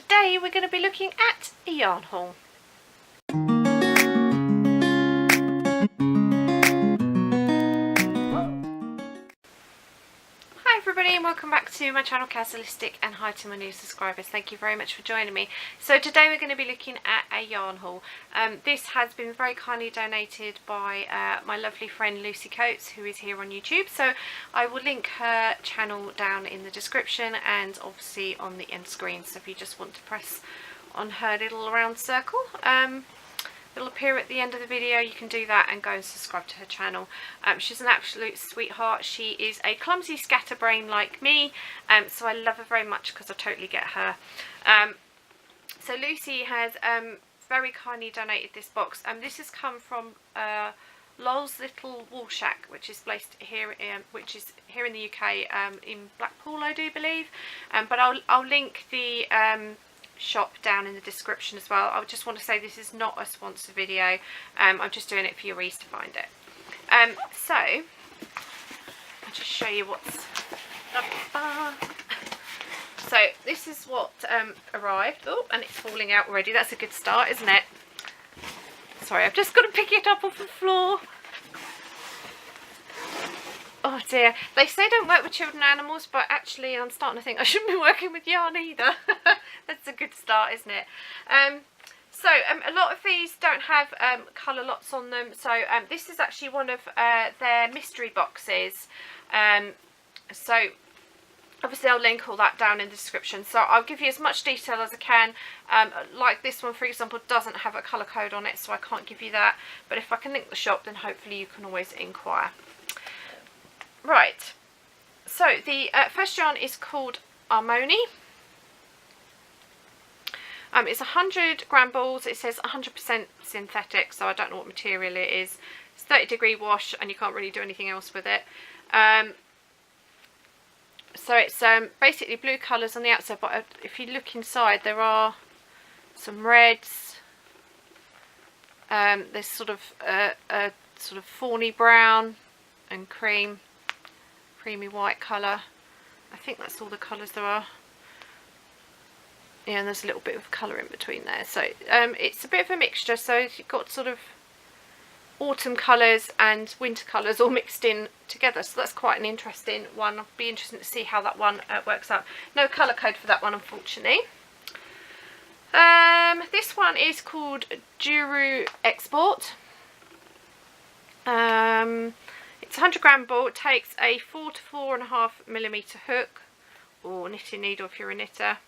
today we're going to be looking at a yarn haul. Hi everybody and welcome back to my channel Kazzalistic, and hi to my new subscribers. Thank you very much for joining me. So today we're going to be looking at a yarn haul. This has been very kindly donated by my lovely friend Lucie Coates, who is here on YouTube. So I will link her channel down in the description and obviously on the end screen. So if you just want to press on her little round circle, it'll appear at the end of the video. You can do that and go and subscribe to her channel. She's an absolute sweetheart. She is a clumsy scatterbrain like me, so I love her very much because I totally get her. So Lucie has very kindly donated this box. This has come from Lol's Little Wool Shack, which is based here, which is here in the UK, in Blackpool, I do believe. But I'll link the shop down in the description as well. I just want to say this is not a sponsored video. I'm just doing it for your ease to find it. So I'll just show you what's so this is what arrived. Oh, and it's falling out already. That's a good start, isn't it? Sorry, I've just got to pick it up off the floor. Oh dear, they say don't work with children and animals, but actually I'm starting to think I shouldn't be working with yarn either. That's a good start, isn't it? So a lot of these don't have colour lots on them, so this is actually one of their mystery boxes. So obviously I'll link all that down in the description, so I'll give you as much detail as I can. Like this one, for example, doesn't have a colour code on it, so I can't give you that, but if I can link the shop, then hopefully you can always inquire. Right, so the first yarn is called Harmony. It's 100 gram balls. It says 100% synthetic, so I don't know what material it is. It's 30-degree wash, and you can't really do anything else with it. So it's basically blue colours on the outside, but if you look inside, there are some reds. There's sort of a sort of fawny brown and creamy white colour. I think that's all the colours there are. Yeah, and there's a little bit of colour in between there. So it's a bit of a mixture. So you've got sort of autumn colours and winter colours all mixed in together. So that's quite an interesting one. I'll be interested to see how that one works out. No colour code for that one, unfortunately. This one is called Duru Export. It's a 100 gram ball. It takes a 4 to 4.5mm hook, or knitting needle if you're a knitter.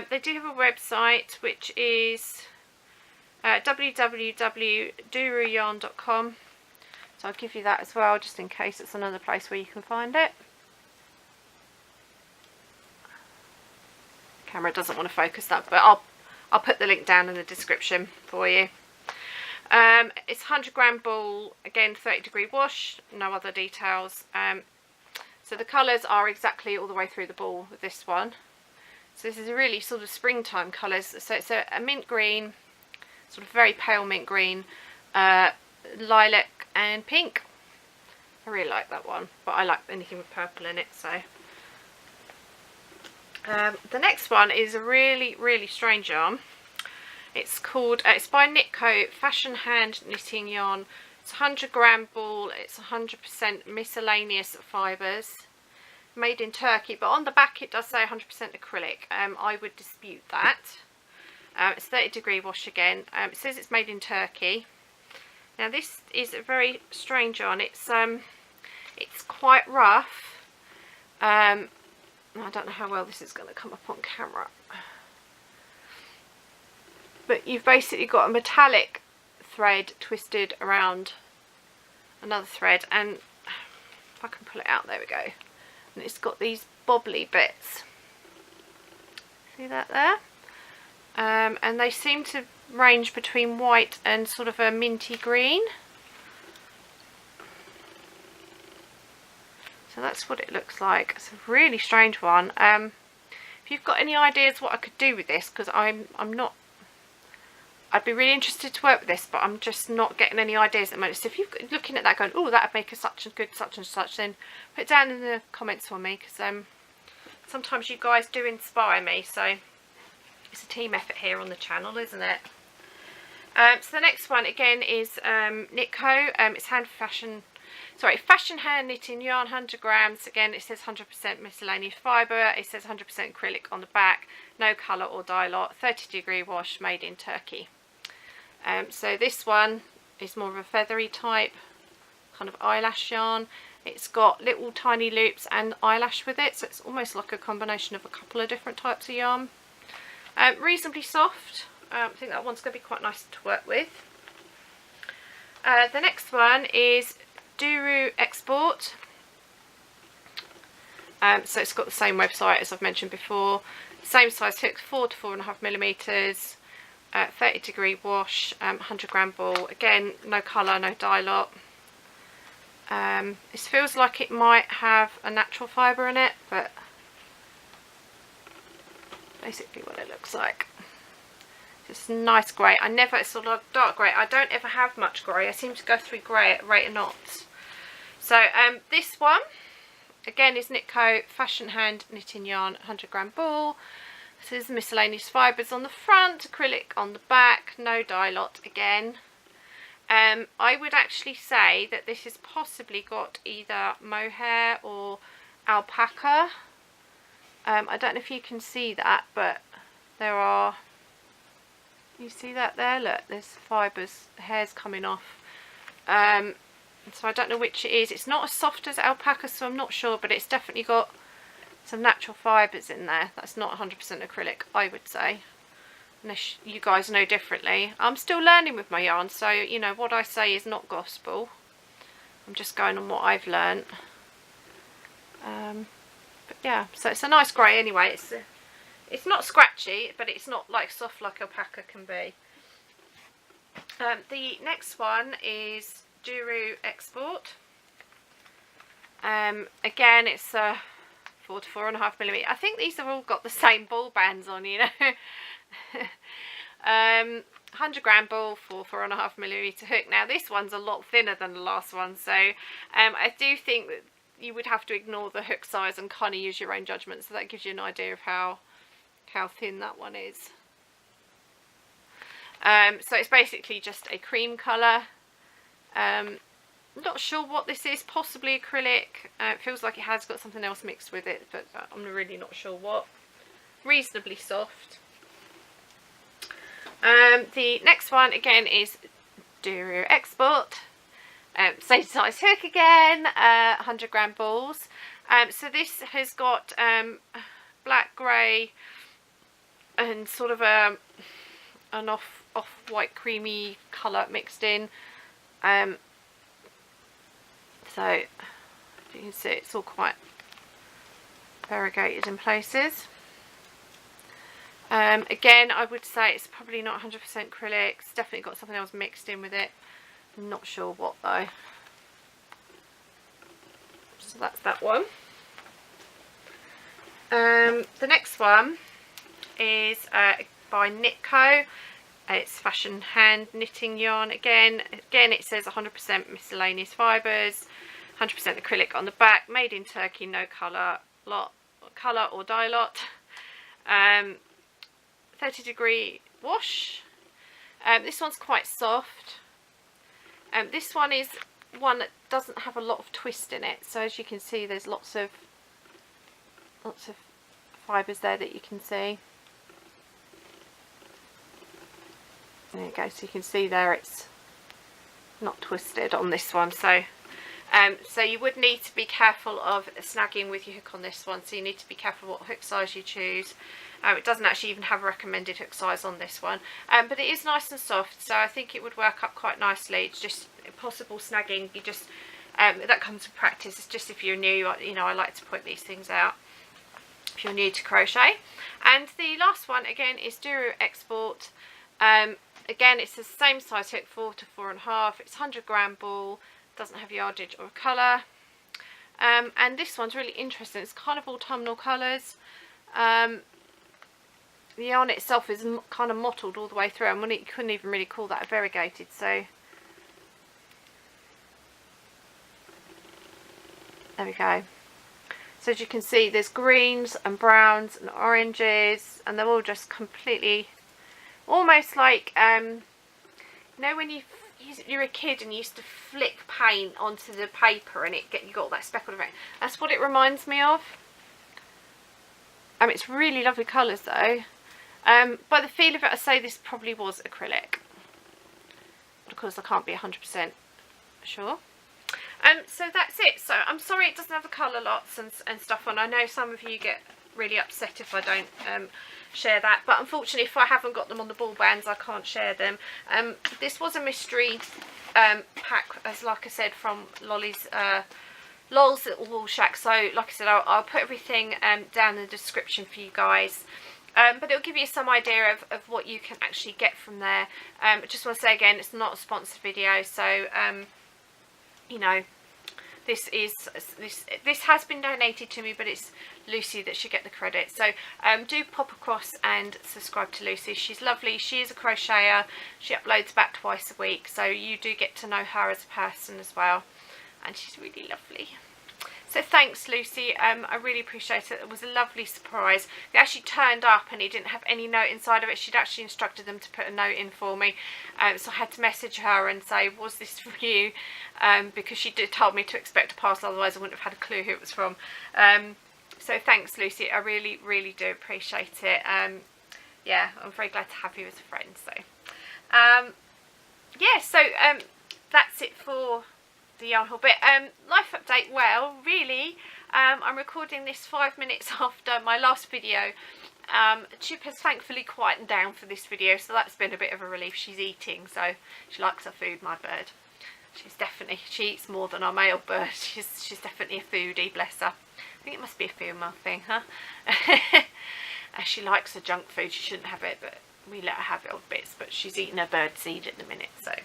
They do have a website, which is www.duruyarn.com, so I'll give you that as well, just in case it's another place where you can find it. Camera doesn't want to focus that, but I'll put the link down in the description for you. It's 100 gram ball, again 30-degree wash, no other details. So the colours are exactly all the way through the ball with this one. So this is a really sort of springtime colours. So it's a mint green, sort of very pale mint green, lilac and pink. I really like that one, but I like anything with purple in it. So the next one is a really strange yarn. It's called, it's by Knitco Fashion Hand Knitting Yarn. It's a 100 gram ball. It's 100% miscellaneous fibres, made in Turkey, but on the back it does say 100% acrylic. I would dispute that. It's 30-degree wash again. It says it's made in Turkey. Now this is a very strange yarn. It's quite rough. I don't know how well this is going to come up on camera, but you've basically got a metallic thread twisted around another thread, and if I can pull it out, there we go. And it's got these bobbly bits. See that there? And they seem to range between white and sort of a minty green. So that's what it looks like. It's a really strange one. If you've got any ideas what I could do with this, because I'm not, I'd be really interested to work with this, but I'm just not getting any ideas at the moment. So if you're looking at that going, oh, that would make a such and good such and such, then put it down in the comments for me, because sometimes you guys do inspire me. So It's a team effort here on the channel, isn't it? So the next one again is Knitco. It's fashion hand knitting yarn, 100 grams. Again, it says 100% miscellaneous fibre. It says 100% acrylic on the back. No colour or dye lot. 30-degree wash, made in Turkey. So this one is more of a feathery type, kind of eyelash yarn. It's got little tiny loops and eyelash with it, so it's almost like a combination of a couple of different types of yarn. Reasonably soft. I think that one's going to be quite nice to work with. The next one is Duru Export. So it's got the same website as I've mentioned before. Same size hook, 4 to 4.5 millimeters. 30-degree wash, 100 gram ball. Again, no colour, no dye lot. This feels like it might have a natural fibre in it, but basically what it looks like. Just nice grey. It's sort of dark grey. I don't ever have much grey. I seem to go through grey at a rate of knots. So this one again is Knitco fashion hand knitting yarn, 100 gram ball. This is miscellaneous fibres on the front, acrylic on the back, no dye lot again. I would actually say that this has possibly got either mohair or alpaca. I don't know if you can see that, but there are, you see that there? Look, there's fibres, hairs coming off. So I don't know which it is. It's not as soft as alpaca, so I'm not sure, but it's definitely got some natural fibres in there. That's not 100% acrylic, I would say, unless you guys know differently. I'm still learning with my yarn, so you know what I say is not gospel. I'm just going on what I've learnt. But yeah, so it's a nice grey anyway. It's not scratchy, but it's not like soft like alpaca can be. The next one is Duru Export. Again, it's 4 to 4.5 millimeter. I think these have all got the same ball bands on, you know. 100 gram ball for 4.5 millimeter hook. Now this one's a lot thinner than the last one, so I do think that you would have to ignore the hook size and kind of use your own judgment. So that gives you an idea of how thin that one is. So it's basically just a cream colour. I'm not sure what this is, possibly acrylic. It feels like it has got something else mixed with it, but I'm really not sure what. Reasonably soft. The next one again is Duru Export. Same size hook again, 100 gram balls. So this has got black, grey and sort of an off-white creamy colour mixed in. So you can see it's all quite variegated in places. Again, I would say it's probably not 100% acrylic. It's definitely got something else mixed in with it. I'm not sure what though. So that's that one. The next one is by Knitco. It's fashion hand knitting yarn again. Again, it says 100% miscellaneous fibres, 100% acrylic on the back, made in Turkey, no colour or dye lot. 30-degree wash. This one's quite soft. This one is one that doesn't have a lot of twist in it, so as you can see there's lots of fibres there that you can see. There you go, so you can see there it's not twisted on this one. So so you would need to be careful of snagging with your hook on this one, so you need to be careful what hook size you choose. It doesn't actually even have a recommended hook size on this one, but it is nice and soft, so I think it would work up quite nicely. It's just possible snagging, you just that comes with practice. It's just if you're new, you know, I like to point these things out if you're new to crochet. And the last one again is Duru Export. Again, it's the same size hook, 4 to 4.5. It's 100 gram ball, doesn't have yardage or colour. And this one's really interesting. It's kind of autumnal colours. The yarn itself is kind of mottled all the way through, and you couldn't even really call that variegated. So there we go. So as you can see, there's greens and browns and oranges, and they're all just completely, almost like, you know when you're a kid and you used to flick paint onto the paper and you got all that speckled around. That's what it reminds me of. It's really lovely colours though. By the feel of it, I say this probably was acrylic, but of course I can't be 100% sure. So that's it. So I'm sorry it doesn't have the colour lots and stuff on. I know some of you get really upset if I don't share that, but unfortunately if I haven't got them on the ball bands I can't share them. This was a mystery pack, as like I said, from Lolly's Lol's Little Wool Shack. So like I said, I'll put everything down in the description for you guys. But it'll give you some idea of what you can actually get from there. I just want to say again, it's not a sponsored video, so you know, this has been donated to me, but it's Lucie that should get the credit. So do pop across and subscribe to Lucie. She's lovely. She is a crocheter. She uploads about twice a week, so you do get to know her as a person as well, and she's really lovely. So thanks, Lucie. I really appreciate it. It was a lovely surprise. They actually turned up and it didn't have any note inside of it. She'd actually instructed them to put a note in for me. So I had to message her and say, was this for you? Because she did tell me to expect a parcel, otherwise I wouldn't have had a clue who it was from. So thanks, Lucie. I really, really do appreciate it. Yeah, I'm very glad to have you as a friend. So, yeah, so that's it for the yarn haul bit. Life update. Well, really, I'm recording this 5 minutes after my last video. Chip has thankfully quietened down for this video, so that's been a bit of a relief. She's eating, so she likes her food, my bird. She eats more than our male bird. She's definitely a foodie, bless her. I think it must be a female thing, huh? She likes her junk food. She shouldn't have it, but we let her have it odd bits. But she's eating her bird seed at the minute, so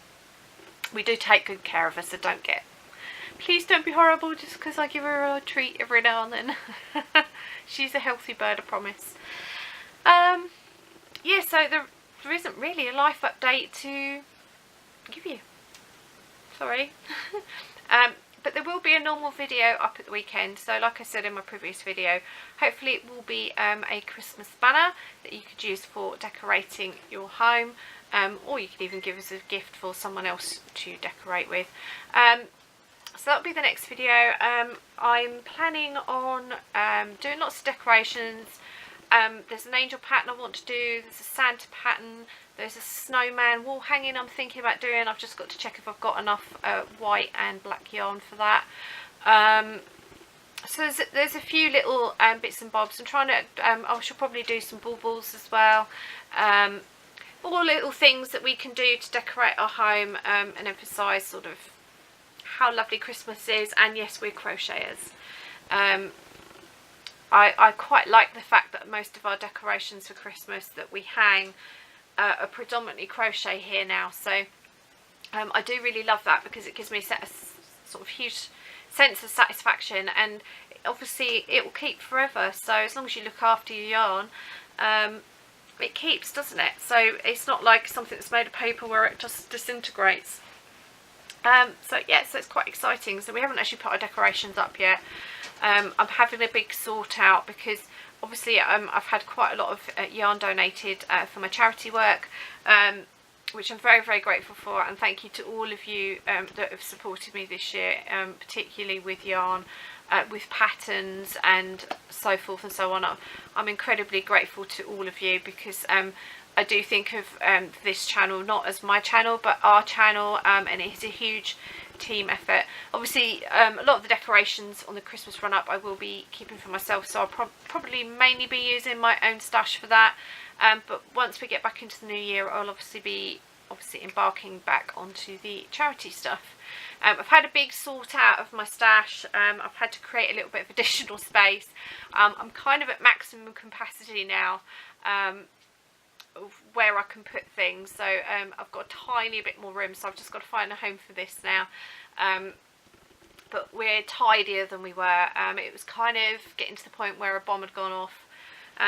we do take good care of her, so please don't be horrible just because I give her a treat every now and then. She's a healthy bird, I promise. Yeah, so there isn't really a life update to give you. Sorry. But there will be a normal video up at the weekend. So like I said in my previous video, hopefully it will be a Christmas banner that you could use for decorating your home. Or you could even give us a gift for someone else to decorate with. So that'll be the next video. I'm planning on doing lots of decorations. There's an angel pattern I want to do. There's a Santa pattern. There's a snowman wall hanging I'm thinking about doing. I've just got to check if I've got enough white and black yarn for that. So there's a few little bits and bobs. I'm trying to, I should probably do some baubles as well. All little things that we can do to decorate our home and emphasise sort of how lovely Christmas is. And yes, we're crocheters. I quite like the fact that most of our decorations for Christmas that we hang are predominantly crochet here now. So I do really love that because it gives me a sort of huge sense of satisfaction, and obviously it will keep forever. So as long as you look after your yarn, it keeps, doesn't it? So it's not like something that's made of paper where it just disintegrates. So yeah, so it's quite exciting. So we haven't actually put our decorations up yet. I'm having a big sort out because obviously I've had quite a lot of yarn donated for my charity work, which I'm very, very grateful for, and thank you to all of you that have supported me this year, particularly with yarn, with patterns and so forth and so on. I'm incredibly grateful to all of you because I do think of this channel not as my channel but our channel, and it's a huge team effort. Obviously a lot of the decorations on the Christmas run up I will be keeping for myself, so I'll probably mainly be using my own stash for that, but once we get back into the new year I'll obviously be embarking back onto the charity stuff. I've had a big sort out of my stash. I've had to create a little bit of additional space. I'm kind of at maximum capacity now of where I can put things, so I've got a tiny bit more room, so I've just got to find a home for this now. But we're tidier than we were. It was kind of getting to the point where a bomb had gone off,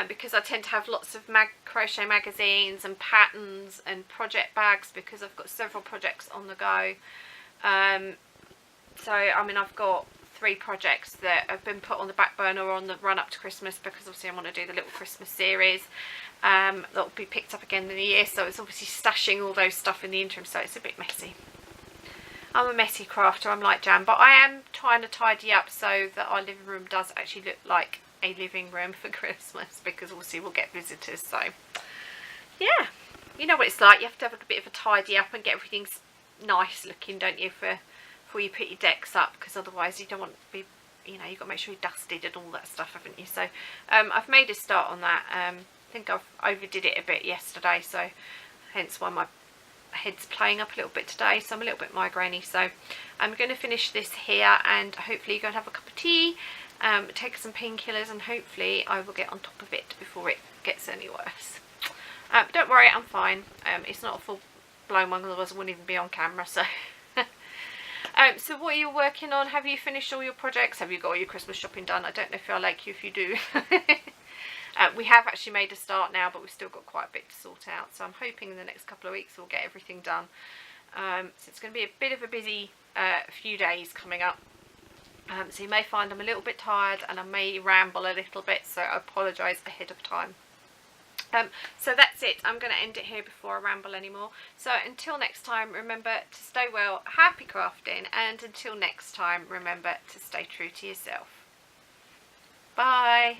because I tend to have lots of crochet magazines and patterns and project bags because I've got several projects on the go. So I mean I've got 3 projects that have been put on the back burner on the run up to Christmas, because obviously I want to do the little Christmas series that will be picked up again in the year, so it's obviously stashing all those stuff in the interim, so it's a bit messy. I'm a messy crafter, I'm like Jan, but I am trying to tidy up so that our living room does actually look like a living room for Christmas, because obviously we'll get visitors. So yeah, you know what it's like, you have to have a bit of a tidy up and get everything nice looking, don't you, before you put your decks up, because otherwise you don't want to be, you know, you've got to make sure you're dusted and all that stuff, haven't you? So I've made a start on that. I think I've overdid it a bit yesterday, so hence why my head's playing up a little bit today, so I'm a little bit migrainey. So I'm going to finish this here, and hopefully go and have a cup of tea, take some painkillers, and hopefully I will get on top of it before it gets any worse. Don't worry, I'm fine. It's not a full blown one, otherwise I wouldn't even be on camera. So so what are you working on? Have you finished all your projects? Have you got all your Christmas shopping done? I don't know if I like you if you do. We have actually made a start now, but we've still got quite a bit to sort out, so I'm hoping in the next couple of weeks we'll get everything done. So it's going to be a bit of a busy few days coming up, so you may find I'm a little bit tired and I may ramble a little bit, so I apologise ahead of time. So that's it. I'm going to end it here before I ramble anymore. So until next time, remember to stay well, happy crafting, and until next time, remember to stay true to yourself. Bye.